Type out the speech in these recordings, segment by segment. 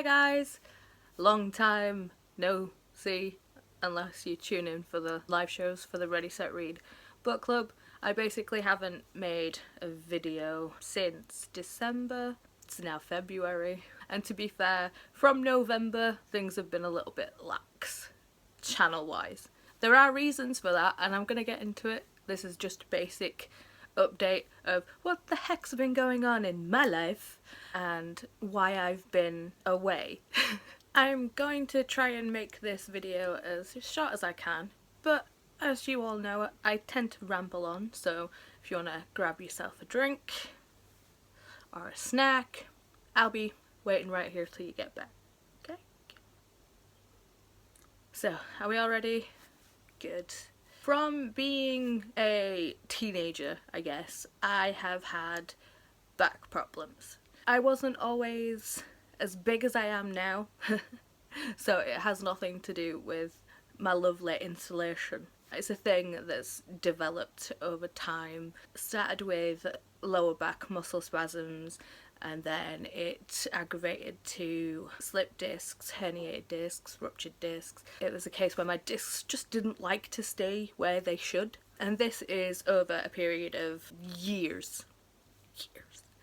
Hi guys! Long time no see, unless you tune in for the live shows for the Ready Set Read book club. I basically haven't made a video since December. It's now February, and to be fair, from November things have been a little bit lax, channel wise. There are reasons for that, and I'm gonna get into it. This is just a basic update of what the heck's been going on in my life and why I've been away. I'm going to try and make this video as short as I can, but as you all know, I tend to ramble on, so if you want to grab yourself a drink or a snack, I'll be waiting right here till you get back, okay? So, are we all ready? Good. From being a teenager, I guess, I have had back problems. I wasn't always as big as I am now, so it has nothing to do with my lovely insulation. It's a thing that's developed over time. Started with lower back muscle spasms, and then it aggravated to slip discs, herniated discs, ruptured discs. It was a case where my discs just didn't like to stay where they should. And this is over a period of years.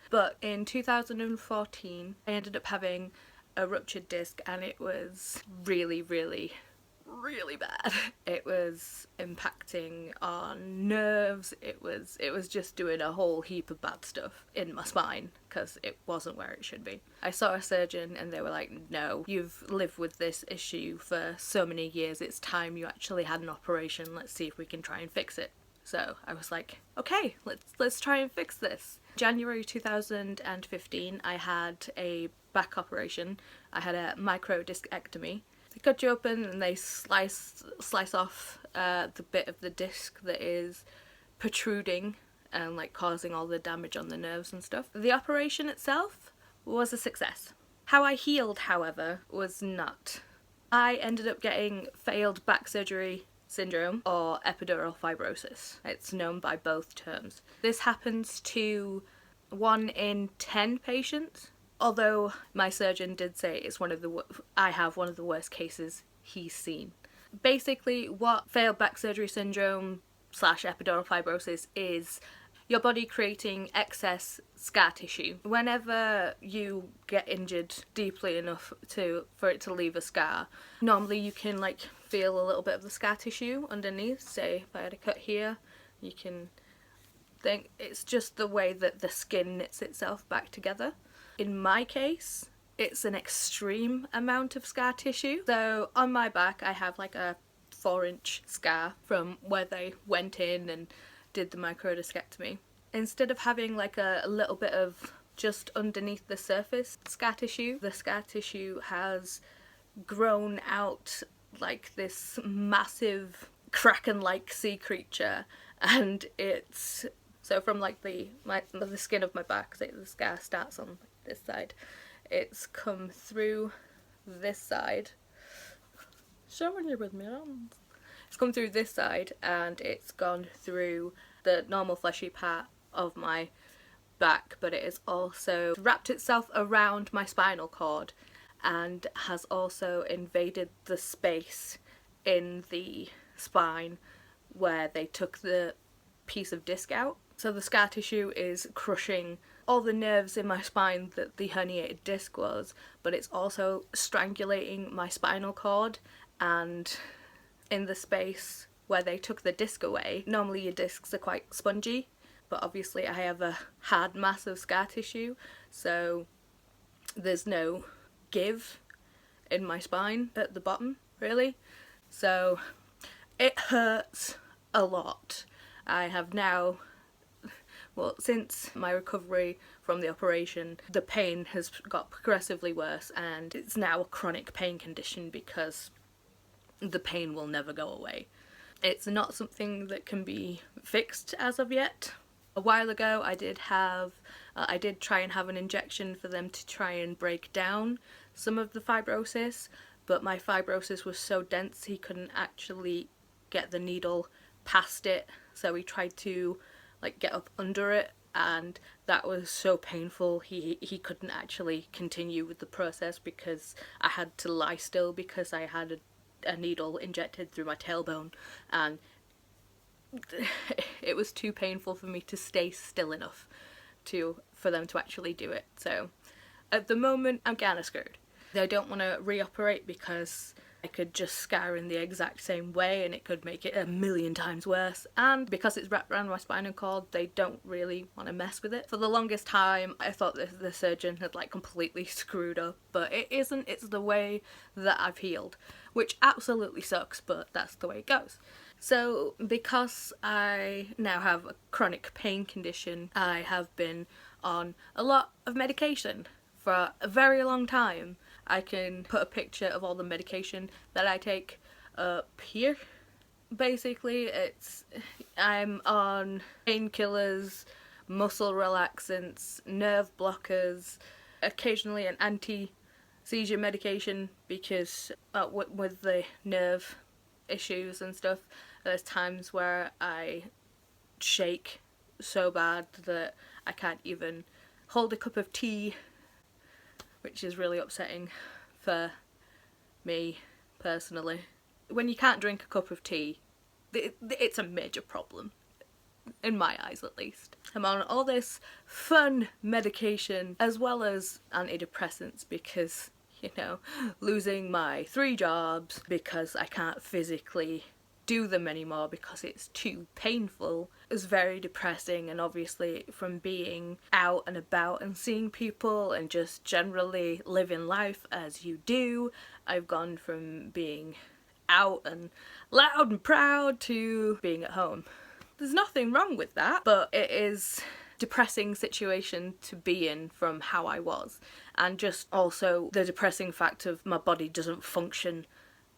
But in 2014, I ended up having a ruptured disc, and it was really bad. It was impacting on nerves. It was just doing a whole heap of bad stuff in my spine because it wasn't where it should be. I saw a surgeon and they were like, no, you've lived with this issue for so many years, it's time you actually had an operation. Let's see if we can try and fix it. So I was like, okay, let's try and fix this. January 2015, I had a back operation. I had a microdiscectomy. They cut you open and they slice off the bit of the disc that is protruding and like causing all the damage on the nerves and stuff. The operation itself was a success. How I healed, however, was not. I ended up getting failed back surgery syndrome or epidural fibrosis. It's known by both terms. This happens to 1 in 10 patients. Although my surgeon did say it's I have one of the worst cases he's seen. Basically, what failed back surgery syndrome / epidural fibrosis is your body creating excess scar tissue. Whenever you get injured deeply enough for it to leave a scar, normally you can like feel a little bit of the scar tissue underneath. Say if I had a cut here, you can think it's just the way that the skin knits itself back together. In my case, it's an extreme amount of scar tissue. So on my back, I have like a 4-inch scar from where they went in and did the microdiscectomy. Instead of having like a little bit of just underneath the surface scar tissue, the scar tissue has grown out like this massive kraken-like sea creature, and it's so from like the skin of my back, so the scar starts on this side, it's come through this side. Showing you with me arms. It's come through this side and it's gone through the normal fleshy part of my back, but it has also wrapped itself around my spinal cord and has also invaded the space in the spine where they took the piece of disc out. So the scar tissue is crushing all the nerves in my spine that the herniated disc was, but it's also strangulating my spinal cord. And in the space where they took the disc away, normally your discs are quite spongy, but obviously I have a hard mass of scar tissue, so there's no give in my spine at the bottom, really. So it hurts a lot. I have now, well, since my recovery from the operation, the pain has got progressively worse, and it's now a chronic pain condition because the pain will never go away. It's not something that can be fixed as of yet. A while ago I did try and have an injection for them to try and break down some of the fibrosis, but my fibrosis was so dense he couldn't actually get the needle past it, so he tried to like get up under it and that was so painful. He couldn't actually continue with the process because I had to lie still because I had a needle injected through my tailbone, and it was too painful for me to stay still enough for them to actually do it. So at the moment I'm kinda scared. I don't want to reoperate because I could just scar in the exact same way and it could make it a million times worse, and because it's wrapped around my spinal cord they don't really want to mess with it. For the longest time I thought that the surgeon had like completely screwed up, but it isn't. It's the way that I've healed, which absolutely sucks, but that's the way it goes. So because I now have a chronic pain condition, I have been on a lot of medication for a very long time. I can put a picture of all the medication that I take up here. Basically, I'm on painkillers, muscle relaxants, nerve blockers, occasionally an anti-seizure medication because with the nerve issues and stuff, there's times where I shake so bad that I can't even hold a cup of tea, which is really upsetting for me personally. When you can't drink a cup of tea, it's a major problem, in my eyes at least. I'm on all this fun medication as well as antidepressants because, you know, losing my 3 jobs because I can't physically do them anymore because it's too painful is very depressing, and obviously from being out and about and seeing people and just generally living life as you do, I've gone from being out and loud and proud to being at home. There's nothing wrong with that, but it is a depressing situation to be in from how I was, and just also the depressing fact of my body doesn't function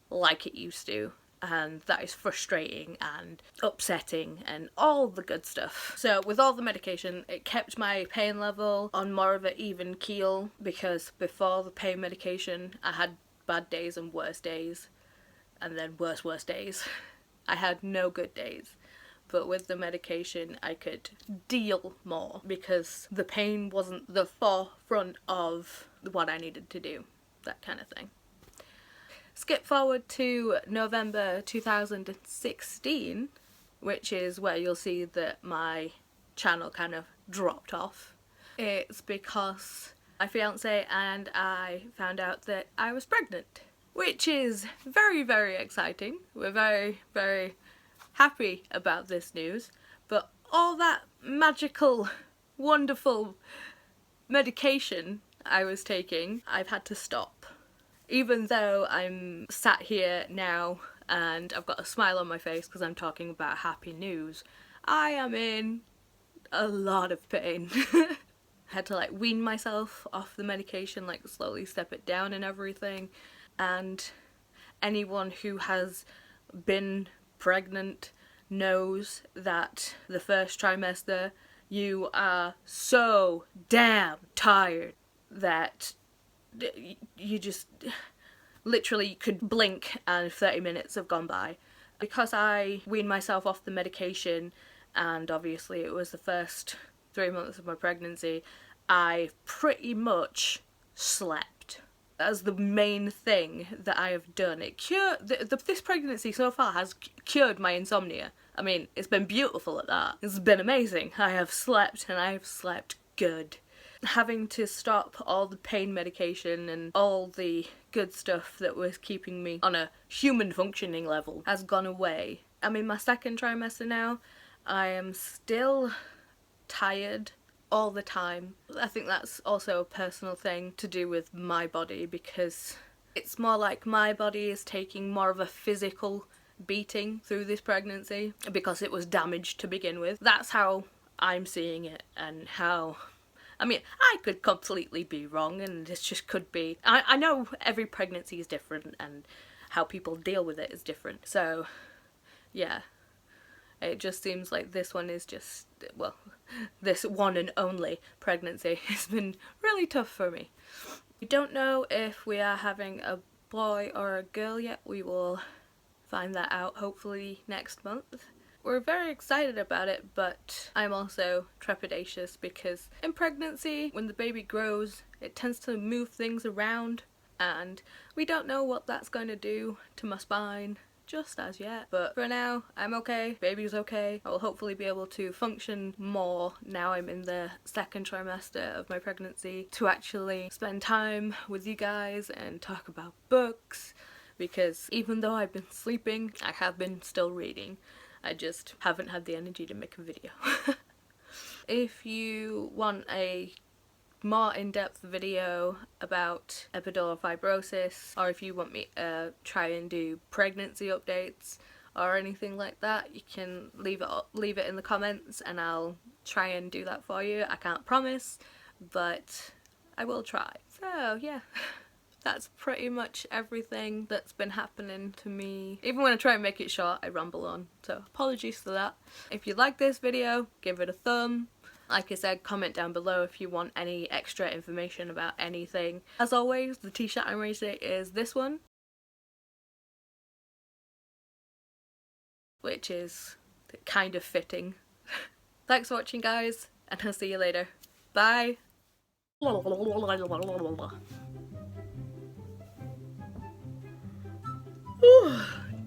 like it used to, and that is frustrating and upsetting and all the good stuff. So with all the medication, it kept my pain level on more of an even keel, because before the pain medication I had bad days and worse days, and then worse days. I had no good days. But with the medication I could deal more because the pain wasn't the forefront of what I needed to do, that kind of thing. Skip forward to November 2016, which is where you'll see that my channel kind of dropped off. It's because my fiance and I found out that I was pregnant, which is very, very exciting. We're very, very happy about this news, but all that magical, wonderful medication I was taking, I've had to stop. Even though I'm sat here now and I've got a smile on my face because I'm talking about happy news, I am in a lot of pain. I had to like wean myself off the medication, like slowly step it down and everything. And anyone who has been pregnant knows that the first trimester you are so damn tired that you just literally could blink and 30 minutes have gone by. Because I weaned myself off the medication, and obviously it was the first 3 months of my pregnancy, I pretty much slept. That's the main thing that I have done. It cured this pregnancy so far has cured my insomnia. I mean, it's been beautiful at that. It's been amazing. I have slept, and I have slept good. Having to stop all the pain medication and all the good stuff that was keeping me on a human functioning level has gone away. I'm in my 2nd trimester now. I am still tired all the time. I think that's also a personal thing to do with my body, because it's more like my body is taking more of a physical beating through this pregnancy because it was damaged to begin with. That's how I'm seeing it, and how, I mean, I could completely be wrong, and this just could be, I know every pregnancy is different and how people deal with it is different, so yeah. It just seems like this one is just, well, this one and only pregnancy has been really tough for me. We don't know if we are having a boy or a girl yet. We will find that out hopefully next month. We're very excited about it, but I'm also trepidatious because in pregnancy, when the baby grows, it tends to move things around, and we don't know what that's going to do to my spine just as yet. But for now, I'm okay, baby's okay. I will hopefully be able to function more now I'm in the second trimester of my pregnancy, to actually spend time with you guys and talk about books, because even though I've been sleeping, I have been still reading. I just haven't had the energy to make a video. If you want a more in-depth video about epidural fibrosis, or if you want me to try and do pregnancy updates or anything like that, you can leave it in the comments and I'll try and do that for you. I can't promise, but I will try. So yeah. That's pretty much everything that's been happening to me. Even when I try and make it short, I ramble on, so apologies for that. If you like this video, give it a thumb. Like I said, comment down below if you want any extra information about anything. As always, the t-shirt I'm wearing today is this one, which is kind of fitting. Thanks for watching, guys, and I'll see you later. Bye!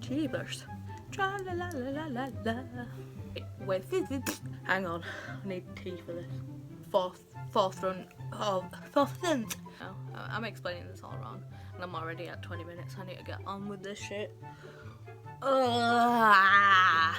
Jeebers. Tra la la la la la la. Wait, hang on. I need tea for this. Fourth run. Oh, fourth run. Oh, I'm explaining this all wrong, and I'm already at 20 minutes. I need to get on with this shit. Ugh.